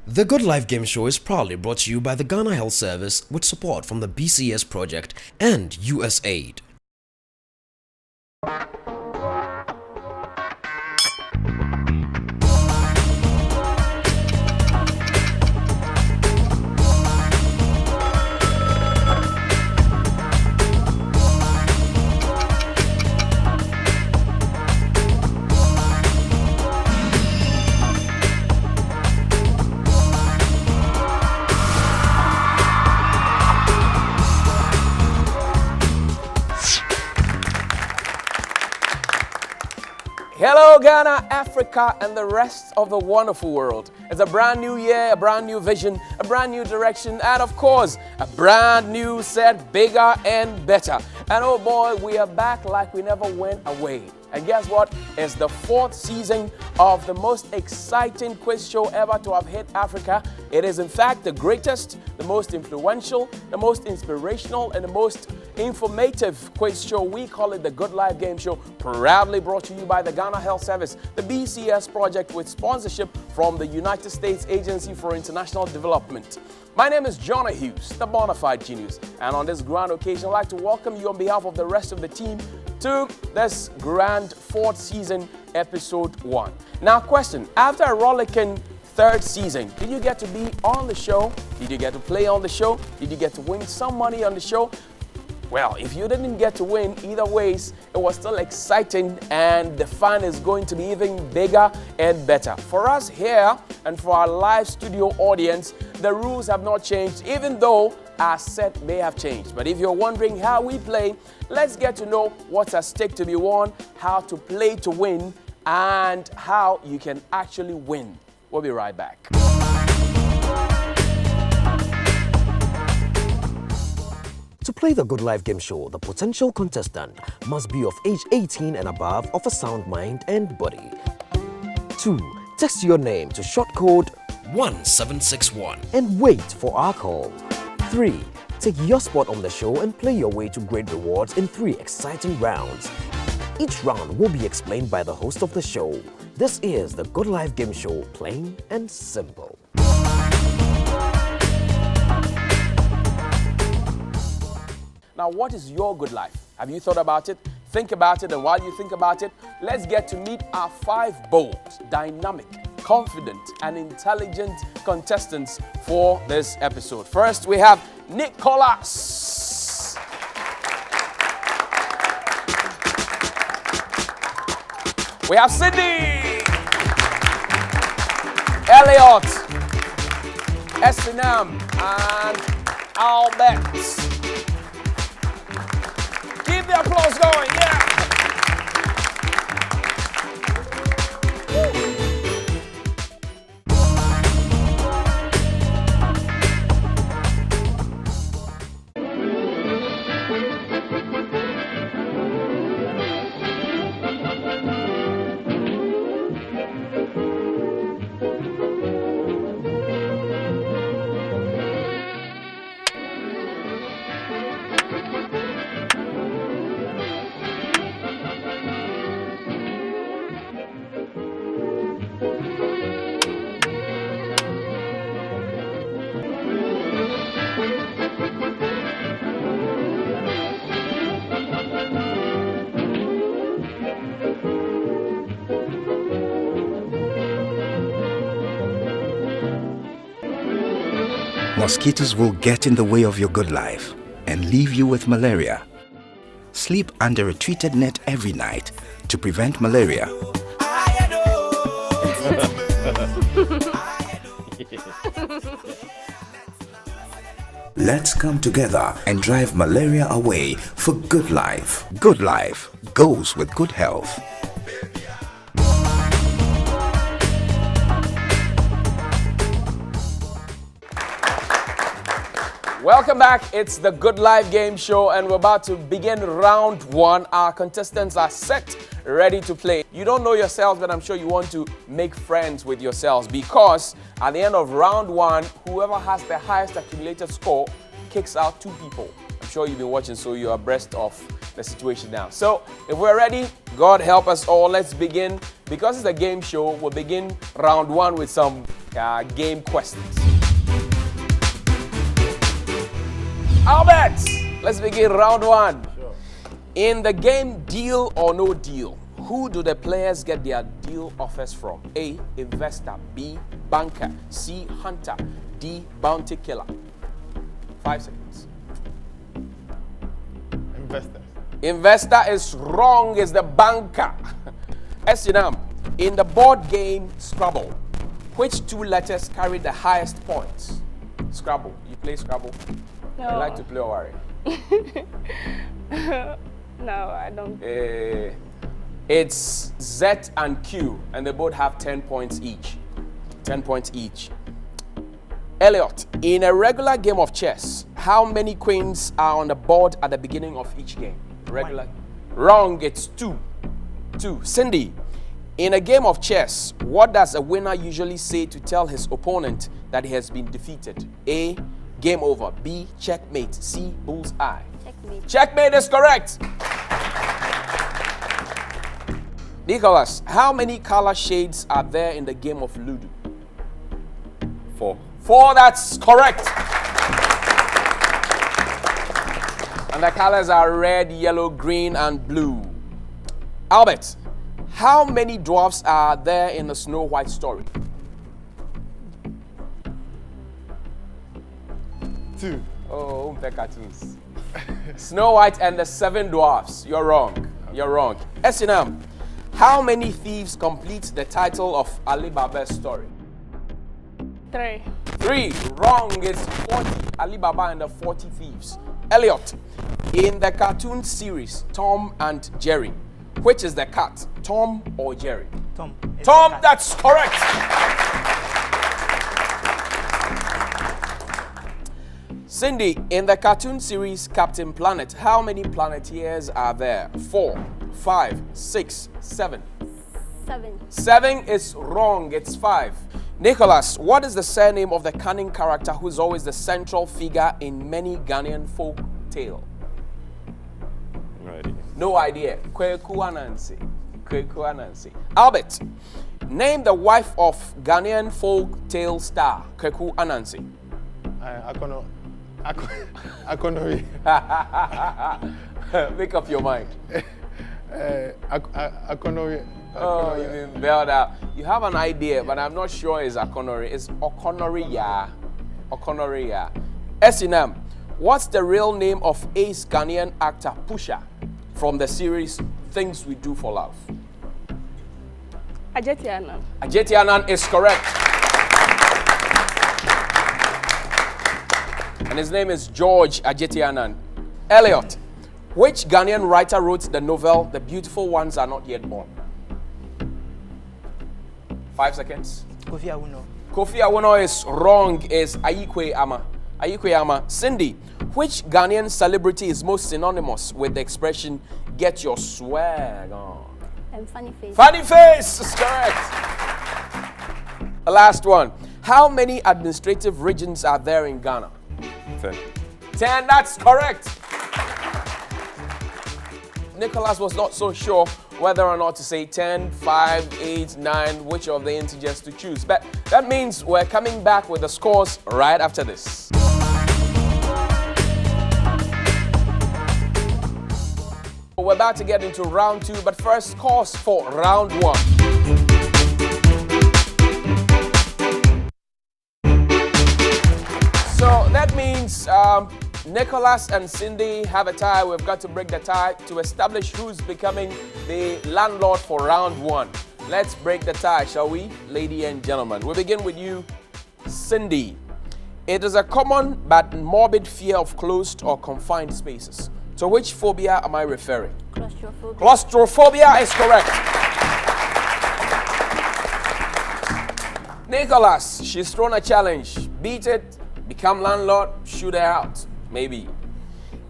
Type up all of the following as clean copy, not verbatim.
The Good Life Game Show is proudly brought to you by the Ghana Health Service with support from the BCS project and USAID. Hello Ghana, Africa, and the rest of the wonderful world. It's a brand new year, a brand new vision, a brand new direction, and of course, a brand new set, bigger and better. And oh boy, we are back like we never went away. And guess what? It's the 4th season of the most exciting quiz show ever to have hit Africa. It is in fact the greatest, the most influential, the most inspirational, and the most informative quiz show. We call it the Good Life Game Show, proudly brought to you by the Ghana Health Service, the BCS project, with sponsorship from the United States Agency for International Development. My name is Jonah Hughes, the bona fide genius, and on this grand occasion, I'd like to welcome you on behalf of the rest of the team to this grand 4th season, episode 1. Now, question, after a rollicking 3rd season, did you get to be on the show? Did you get to play on the show? Did you get to win some money on the show? Well, if you didn't get to win, either ways, it was still exciting and the fun is going to be even bigger and better. For us here and for our live studio audience, the rules have not changed, even though our set may have changed. But if you're wondering how we play, let's get to know what's at stake to be won, how to play to win, and how you can actually win. We'll be right back. To play the Good Life Game Show, the potential contestant must be of age 18 and above, of a sound mind and body. 2. Text your name to short code 1761 and wait for our call. 3. Take your spot on the show and play your way to great rewards in 3 exciting rounds. Each round will be explained by the host of the show. This is the Good Life Game Show, plain and simple. Now, what is your good life? Have you thought about it? Think about it, and while you think about it, let's get to meet our 5 bold, dynamic, confident, and intelligent contestants for this episode. First, we have Nicholas. We have Sydney. Elliot. Esinam and Albert. Keep the applause going, yeah! Mosquitoes will get in the way of your good life and leave you with malaria. Sleep under a treated net every night to prevent malaria. Let's come together and drive malaria away for good life. Good life goes with good health. Welcome back. It's the Good Life Game Show, and we're about to begin round 1. Our contestants are set, ready to play. You don't know yourselves, but I'm sure you want to make friends with yourselves, because at the end of round 1, whoever has the highest accumulated score kicks out 2 people. I'm sure you've been watching, so you're abreast of the situation now. So if we're ready, God help us all, let's begin. Because it's a game show, we'll begin round 1 with some game questions. Albert, let's begin round one. Sure. In the game Deal or No Deal, who do the players get their deal offers from? A, investor. B, banker. C, hunter. D, bounty killer. 5 seconds. Investors. Investor is wrong, is the banker. Esinam, in the board game Scrabble, which two letters carry the highest points? Scrabble. You play Scrabble? No. I like to play Owari. No, I don't. It's Z and Q, and they both have 10 points each. 10 points each. Elliot, in a regular game of chess, how many queens are on the board at the beginning of each game? Regular. Wrong, it's 2. 2. Cindy, in a game of chess, what does a winner usually say to tell his opponent that he has been defeated? A, game over. B, checkmate. C, bullseye. Checkmate. Checkmate is correct. Nicholas, how many color shades are there in the game of Ludo? 4. 4, that's correct. And the colors are red, yellow, green, and blue. Albert, how many dwarfs are there in the Snow White story? 2. Oh, the cartoons. Snow White and the 7 dwarfs. You're wrong. You're wrong. Esinam, how many thieves complete the title of Ali Baba's story? 3. 3. Wrong. It's 40. Ali Baba and the 40 Thieves. Elliot, in the cartoon series Tom and Jerry, which is the cat, Tom or Jerry? Tom. Tom, that's correct. Cindy, in the cartoon series Captain Planet, how many Planeteers are there? 4, 5, 6, 7. 7. 7 is wrong, it's 5. Nicholas, what is the surname of the cunning character who's always the central figure in many Ghanaian folk tale? No idea. No idea. Kweku Anansi. Kweku Anansi. Albert, name the wife of Ghanaian folk tale star Kweku Anansi. Make up your mind. Oh, you didn't bail out. You have an idea, but I'm not sure it's Akonori. It's Okonoria. Okonoria. Esinam, what's the real name of ace Ghanaian actor Pusha from the series Things We Do for Love? Ajetiana. Ajetianan is correct. And his name is George Ajetianan. Elliot, which Ghanaian writer wrote the novel The Beautiful Ones Are Not Yet Born? 5 seconds. Kofi Awuno. Kofi Awuno is wrong. Is Ayikwe Ama. Ayikwe Ama. Cindy, which Ghanaian celebrity is most synonymous with the expression "get your swag on"? Funny face. Funny face is correct. The last one. How many administrative regions are there in Ghana? 10. 10. That's correct. Nicholas was not so sure whether or not to say 10, 5, 8, 9, which of the integers to choose. But that means we're coming back with the scores right after this. We're about to get into round 2, but first, scores for round 1. So that means Nicholas and Cindy have a tie. We've got to break the tie to establish who's becoming the landlord for round 1. Let's break the tie, shall we, ladies and gentlemen? We begin with you, Cindy. It is a common but morbid fear of closed or confined spaces. To which phobia am I referring? Claustrophobia. Claustrophobia is correct. Nicholas, she's thrown a challenge. Beat it, become landlord, shoot her out. Maybe.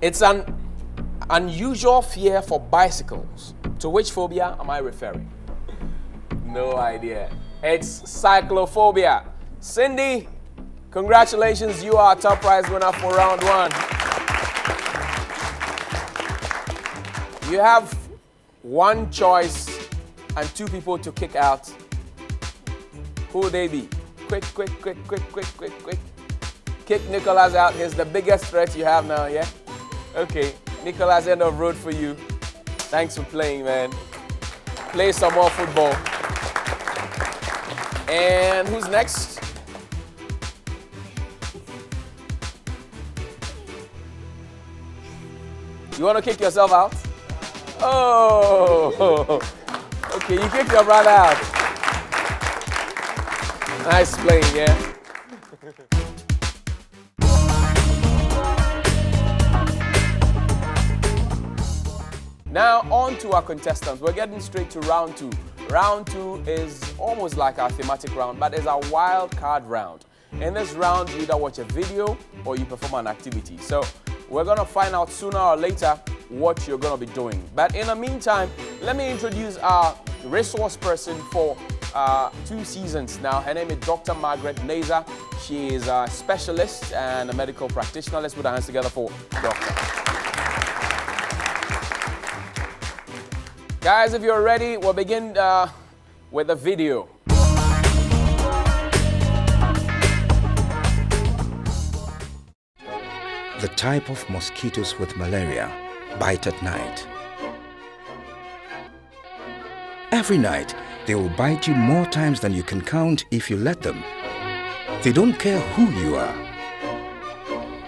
It's an unusual fear for bicycles. To which phobia am I referring? No idea. It's cyclophobia. Cindy, congratulations, you are a top prize winner for round 1. You have 1 choice and 2 people to kick out. Who will they be? quick. Kick Nicholas out. He's the biggest threat you have now, yeah? Okay, Nicholas, end of road for you. Thanks for playing, man. Play some more football. And who's next? You want to kick yourself out? Oh, okay, you kicked your brother out. Nice playing, yeah. Now, on to our contestants. We're getting straight to round two. Round two is almost like our thematic round, but it's a wild card round. In this round, you either watch a video or you perform an activity. So we're going to find out sooner or later what you're going to be doing. But in the meantime, let me introduce our resource person for 2 seasons now. Her name is Dr. Margaret Nazer. She is a specialist and a medical practitioner. Let's put our hands together for Doctor. Guys, if you're ready, we'll begin with a video. The type of mosquitoes with malaria bite at night. Every night, they will bite you more times than you can count if you let them. They don't care who you are.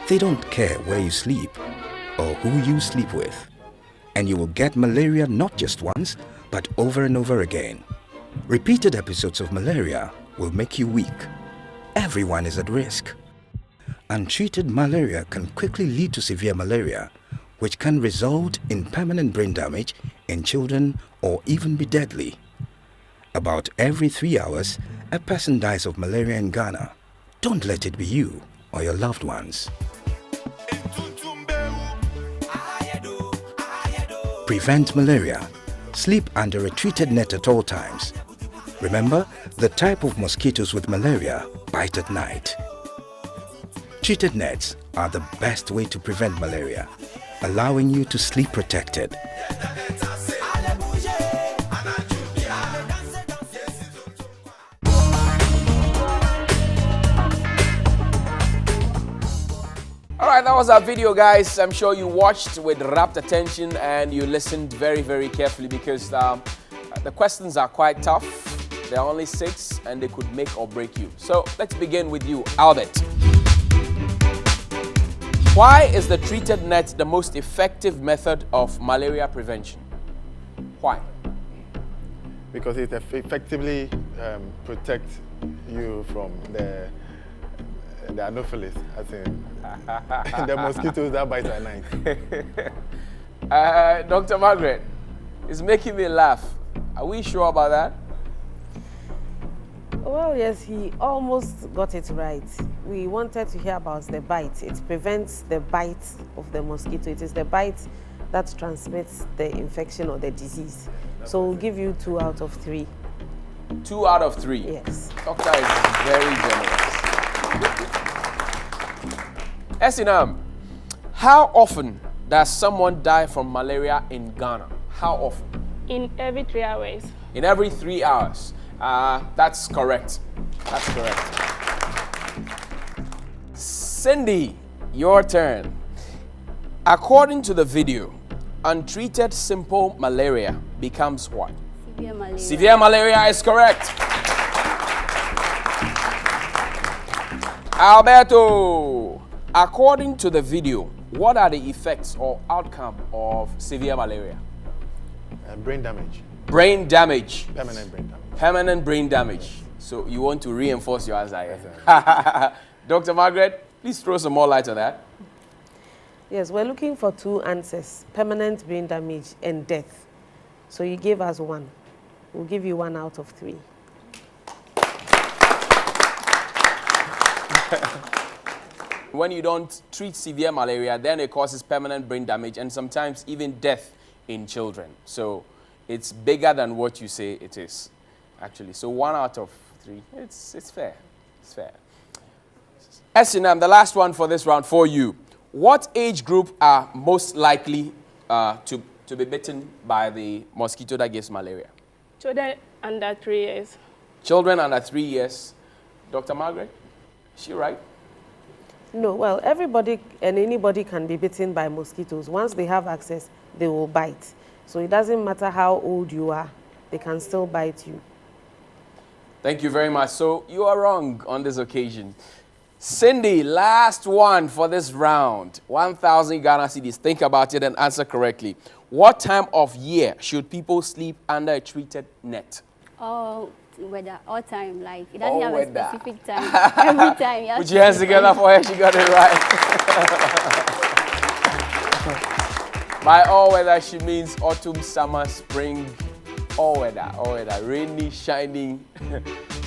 They don't care where you sleep or who you sleep with. And you will get malaria not just once, but over and over again. Repeated episodes of malaria will make you weak. Everyone is at risk. Untreated malaria can quickly lead to severe malaria, which can result in permanent brain damage in children or even be deadly. About every 3 hours, a person dies of malaria in Ghana. Don't let it be you or your loved ones. Prevent malaria. Sleep under a treated net at all times. Remember, the type of mosquitoes with malaria bite at night. Treated nets are the best way to prevent malaria, allowing you to sleep protected. Alright, that was our video, guys. I'm sure you watched with rapt attention and you listened very, very carefully because the questions are quite tough. There are only 6 and they could make or break you. So let's begin with you, Albert. Why is the treated net the most effective method of malaria prevention? Why? Because it effectively protects you from the anopheles, as in the mosquitoes that bite at night. Dr. Margaret, it's making me laugh. Are we sure about that? Well, yes, he almost got it right. We wanted to hear about the bite. It prevents the bite of the mosquito. It is the bite that transmits the infection or the disease. So we'll give you 2 out of 3. 2 out of 3? Yes. Doctor is very generous. Esinam, how often does someone die from malaria in Ghana? How often? In every 3 hours. In every 3 hours. That's correct. That's correct. Cindy, your turn. According to the video, untreated simple malaria becomes what? Severe malaria. Severe malaria is correct. Alberto, according to the video, what are the effects or outcome of severe malaria? Brain damage. Brain damage. Permanent brain damage. Permanent brain damage. So you want to reinforce your answer here. Dr. Margaret, please throw some more light on that. Yes, we're looking for 2 answers, permanent brain damage and death. So you gave us 1. We'll give you 1 out of 3. When you don't treat severe malaria, then it causes permanent brain damage and sometimes even death in children. So it's bigger than what you say it is, actually. So 1 out of 3, it's fair. It's fair. Esinam, the last one for this round for you. What age group are most likely to be bitten by the mosquito that gives malaria? Children under 3 years. Children under 3 years. Dr. Margaret, is she right? No, well, everybody and anybody can be bitten by mosquitoes. Once they have access, they will bite. So it doesn't matter how old you are, they can still bite you. Thank you very much. So you are wrong on this occasion. Cindy, last one for this round. 1,000 Ghana cedis. Think about it and answer correctly. What time of year should people sleep under a treated net? All weather, all time. Like it All doesn't have weather. a specific time. Every time. You have Put to your hands sleep together on- for her. She got it right. By all weather, she means autumn, summer, spring, all weather, rainy, shining.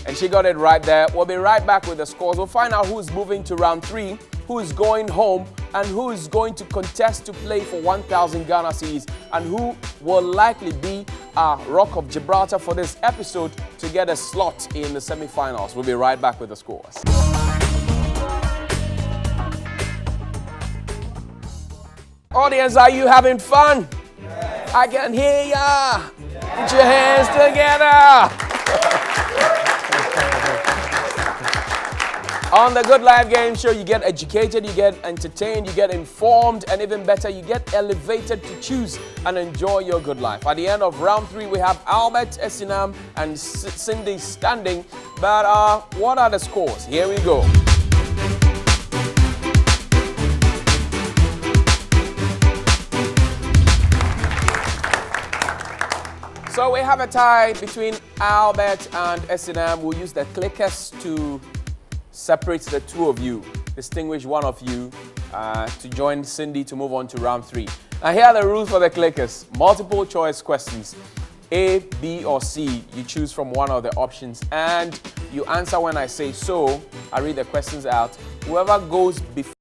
And she got it right there. We'll be right back with the scores. We'll find out who's moving to round 3, who is going home, and who is going to contest to play for 1,000 Ghana cedis, and who will likely be our Rock of Gibraltar for this episode to get a slot in the semi-finals. We'll be right back with the scores. Audience, are you having fun? Yes. I can hear ya. Put your hands together. On the Good Life Game Show, you get educated, you get entertained, you get informed, and even better, you get elevated to choose and enjoy your good life. At the end of round 3, we have Albert, Esinam, and Cindy standing. But what are the scores? Here we go. So we have a tie between Albert and Esinam. We'll use the clickers to separate the two of you, distinguish one of you to join Cindy to move on to round 3. Now here are the rules for the clickers. Multiple choice questions. A, B, or C. You choose from one of the options and you answer when I say so. I read the questions out. Whoever goes before